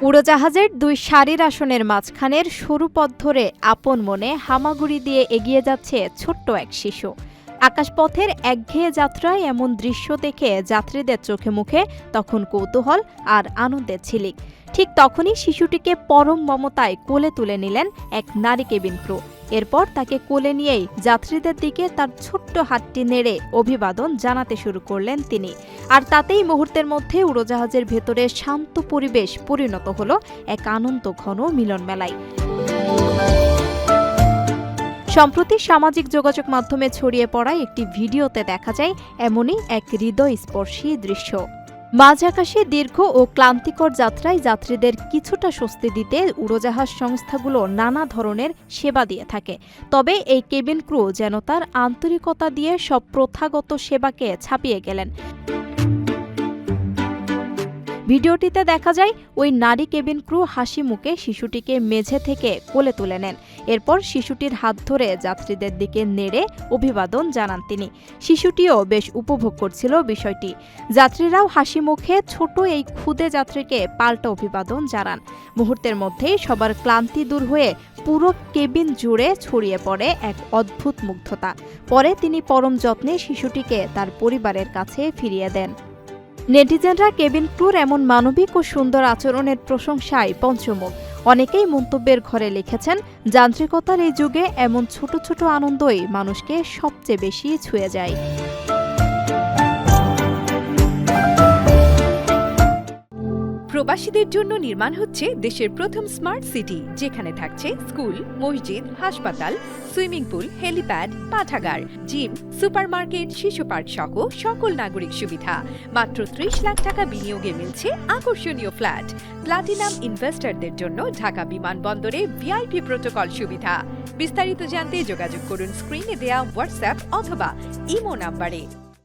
উড়োজাহাজের দুই সারির আসনের মাঝখানের সরু পথ ধরে আপন মনে হামাগুড়ি দিয়ে এগিয়ে যাচ্ছে ছোট্ট এক শিশু। আকাশপথের একঘেয়ে যাত্রায় এমন দৃশ্য দেখে যাত্রীদের চোখে মুখে তখন কৌতূহল আর আনন্দের ঝিলিক। ঠিক তখনই শিশুটিকে পরম মমতায় কোলে তুলে নিলেন এক নারী কেবিন ক্রু। এরপর তাকে কোলে নিয়েই যাত্রীদের দিকে তার ছোট্ট হাতটি নেড়ে অভিবাদন জানাতে শুরু করলেন তিনি। আর তাতেই মুহূর্তের মধ্যে উড়োজাহাজের ভেতরে শান্ত পরিবেশ পরিণত হল এক আনন্দ ঘন মিলন মেলায়। সম্প্রতি সামাজিক যোগাযোগ মাধ্যমে ছড়িয়ে পড়া একটি ভিডিওতে দেখা যায় এমনই এক হৃদয়স্পর্শী দৃশ্য। মাঝ আকাশে দীর্ঘ ও ক্লান্তিকর যাত্রায় যাত্রীদের কিছুটা স্বস্তি দিতে উড়োজাহাজ সংস্থাগুলো নানা ধরনের সেবা দিয়ে থাকে। তবে এই কেবিন ক্রু যেন তার আন্তরিকতা দিয়ে সব প্রথাগত সেবাকে ছাপিয়ে গেলেন। ভিডিওটিতে দেখা যায় ওই নারী কেবিন ক্রু হাসি মুখে শিশুটিকে মেঝে থেকে কোলে তুলে নেন। এরপর শিশুটির হাত ধরে যাত্রীদের দিকে নেড়ে অভিবাদন জানান তিনি। শিশুটিও বেশ উপভোগ করছিল বিষয়টি। যাত্রীরাও হাসি মুখে ছোট এই ক্ষুদে যাত্রীকে পাল্টা অভিবাদন জানান। মুহূর্তের মধ্যেই সবার ক্লান্তি দূর হয়ে পুরো কেবিন জুড়ে ছড়িয়ে পড়ে এক অদ্ভুত মুগ্ধতা। পরে তিনি পরম যত্নে শিশুটিকে তার পরিবারের কাছে ফিরিয়ে দেন। নেটিজেনরা কেবিন ক্রুর এমন মানবিক ও সুন্দর আচরণের প্রশংসায় পঞ্চমুখ। অনেকেই মন্তব্যের ঘরে লিখেছেন, যান্ত্রিকতার এই যুগে এমন ছোট ছোট আনন্দই মানুষকে সবচেয়ে বেশি ছুঁয়ে যায়। প্রবাসীদের জন্য নির্মাণ হচ্ছে দেশের প্রথম স্মার্ট সিটি, যেখানে থাকছে স্কুল, মসজিদ, হাসপাতাল, সুইমিং পুল, হেলিপ্যাড, পাঠাগার, জিম, সুপারমার্কেট, শিশু পার্ক সহ সকল নাগরিক সুবিধা। মাত্র ৩০ লাখ টাকা বিনিয়োগে মিলছে আকর্ষণীয় ফ্ল্যাট। প্লাটিনাম ইনভেস্টরদের জন্য ঢাকা বিমানবন্দরে ভিআইপি প্রোটোকল সুবিধা। বিস্তারিত জানতে যোগাযোগ করুন স্ক্রিনে দেয়া হোয়াটসঅ্যাপ অথবা ইমো নাম্বারে।